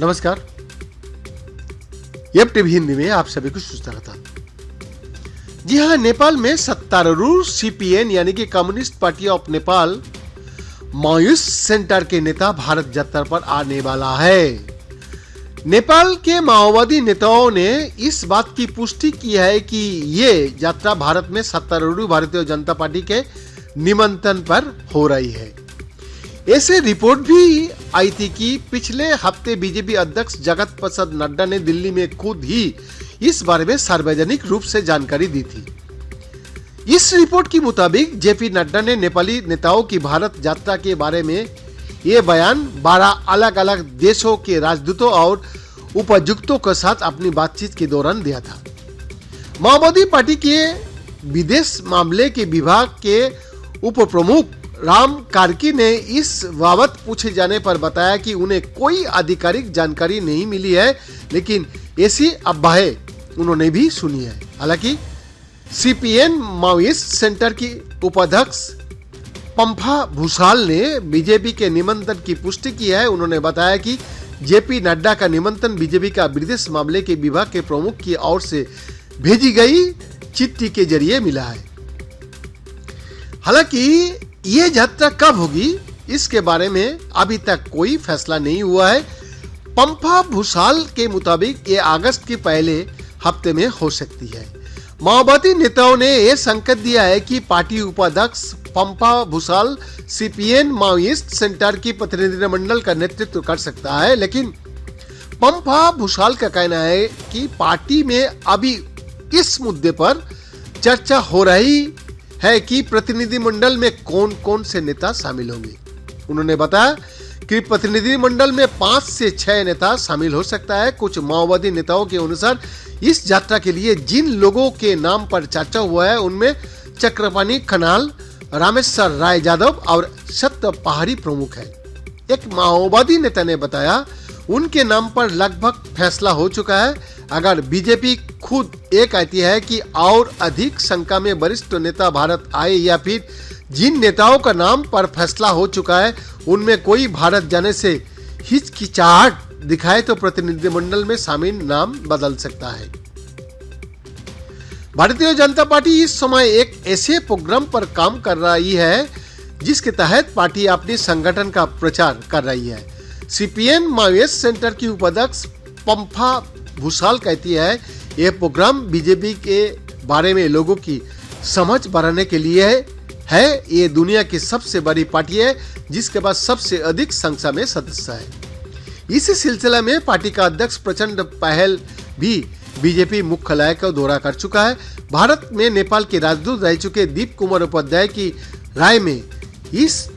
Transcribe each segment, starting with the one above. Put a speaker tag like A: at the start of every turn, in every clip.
A: नमस्कार, FTV हिंदी में आप सभी को स्वागत। जी हां, नेपाल में सत्तारूढ़ CPN यानी कि communist party of Nepal Maoist centre के नेता भारत यात्रा पर आने वाला है। नेपाल के माओवादी नेताओं ने इस बात की पुष्टि की है कि ये यात्रा भारत में सत्तारूढ़ भारतीय जनता पार्टी के निमंत्रण पर हो रही है। ऐसे रिपोर्ट भी आई थी कि पिछले हफ्ते बीजेपी अध्यक्ष जगत प्रसाद नड्डा ने दिल्ली में खुद ही इस बारे में सार्वजनिक रूप से जानकारी दी थी। इस रिपोर्ट के मुताबिक जेपी नड्डा ने नेपाली नेताओं की भारत यात्रा के बारे में ये बयान 12 अलग अलग देशों के राजदूतों और उपायुक्तों के साथ अपनी बातचीत के दौरान दिया था। माओवादी पार्टी के विदेश मामले के विभाग के उप प्रमुख राम कार्की ने इस बाबत पूछे जाने पर बताया कि उन्हें कोई आधिकारिक जानकारी नहीं मिली है, लेकिन ऐसी अफवाहें उन्होंने भी सुनी है। हालांकि CPN माओइस्ट सेंटर की उपाध्यक्ष पंपा भूसाल ने बीजेपी के निमंत्रण की पुष्टि की है। उन्होंने बताया कि जेपी नड्डा का निमंत्रण बीजेपी का विदेश मामले के विभाग के प्रमुख की ओर से भेजी गई चिट्ठी के जरिए मिला है। हालांकि ये यात्रा कब होगी इसके बारे में अभी तक कोई फैसला नहीं हुआ है। पंपा भूसाल के मुताबिक ये अगस्त के पहले हफ्ते में हो सकती है। माओवादी नेताओं ने यह संकेत दिया है कि पार्टी उपाध्यक्ष पंपा भूसाल CPN माओइस्ट सेंटर की प्रतिनिधिमंडल का नेतृत्व कर सकता है, लेकिन पंपा भूसाल का कहना है कि पार्टी में अभी इस मुद्दे पर चर्चा हो रही है कि प्रतिनिधिमंडल में कौन कौन से नेता शामिल होंगे। उन्होंने बताया कि प्रतिनिधिमंडल में 5 से 6 नेता शामिल हो सकता है। कुछ माओवादी नेताओं के अनुसार इस यात्रा के लिए जिन लोगों के नाम पर चर्चा हुआ है उनमें चक्रपाणी खनाल, रामेश्वर राय यादव और सत्य पहाड़ी प्रमुख है। एक माओवादी नेता ने बताया उनके नाम पर लगभग फैसला हो चुका है। अगर बीजेपी खुद ये कहती है कि और अधिक संख्या में वरिष्ठ नेता भारत आए या फिर जिन नेताओं का नाम पर फैसला हो चुका है उनमें कोई भारत जाने से हिचकिचाहट दिखाए तो प्रतिनिधिमंडल में शामिल नाम बदल सकता है। भारतीय जनता पार्टी इस समय एक ऐसे प्रोग्राम पर काम कर रही है जिसके तहत पार्टी अपनी संगठन का प्रचार कर रही है। CPN माओइस्ट सेंटर की उपाध्यक्ष पंपा भूसाल कहती है यह प्रोग्राम बीजेपी के बारे में लोगों की समझ बढ़ाने के लिए है। ये दुनिया की सबसे बड़ी पार्टी है जिसके पास सबसे अधिक संख्या में सदस्य है। इस सिलसिले में पार्टी का अध्यक्ष प्रचंड पहल भी बीजेपी मुख्यालय का दौरा कर चुका है। भारत में नेपाल के राजदूत रह चुके दीप कुमार उपाध्याय की राय में इस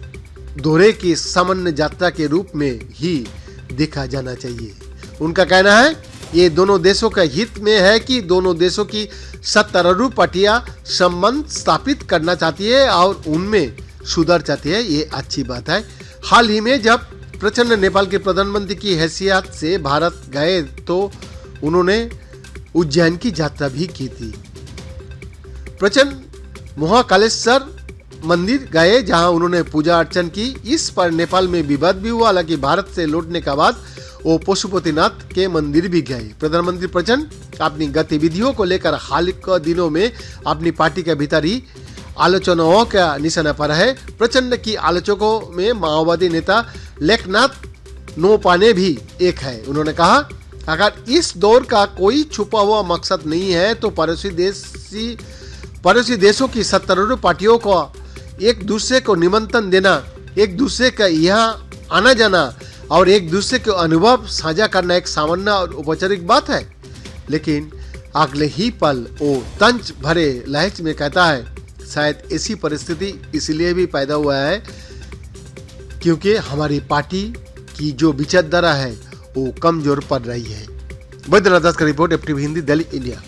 A: दौरे की सामान्य यात्रा के रूप में ही देखा जाना चाहिए। उनका कहना है ये दोनों देशों का हित में है कि दोनों देशों की सत्तारूढ़ पार्टियां संबंध स्थापित करना चाहती है और उनमें सुधार चाहती है। ये अच्छी बात है। हाल ही में जब प्रचंड नेपाल के प्रधानमंत्री की हैसियत से भारत गए तो उन्होंने उज्जैन की यात्रा भी की थी। प्रचंड महाकालेश्वर मंदिर गए जहां उन्होंने पूजा अर्चन की। इस पर नेपाल में विवाद भी हुआ। हालांकि भारत से लौटने के बाद वो पशुपतिनाथ के मंदिर भी गए। प्रधानमंत्री प्रचंड अपनी गतिविधियों को लेकर हाल के दिनों में अपनी पार्टी के भीतर ही आलोचनाओं का निशाना पर है। प्रचंड की आलोचकों में माओवादी नेता लेखनाथ नौपाने भी एक है। उन्होंने कहा अगर इस दौर का कोई छुपा हुआ मकसद नहीं है तो पड़ोसी देशों की सत्तारूढ़ पार्टियों को एक दूसरे को निमंत्रण देना, एक दूसरे का यहाँ आना जाना और एक दूसरे के अनुभव साझा करना एक सामान्य और औपचारिक बात है। लेकिन अगले ही पल वो तंज भरे लहजे में कहता है शायद ऐसी परिस्थिति इसलिए भी पैदा हुआ है क्योंकि हमारी पार्टी की जो विचारधारा है वो कमजोर पड़ रही है। वैद्यनाथ दास का report FTV Hindi, Delhi, India.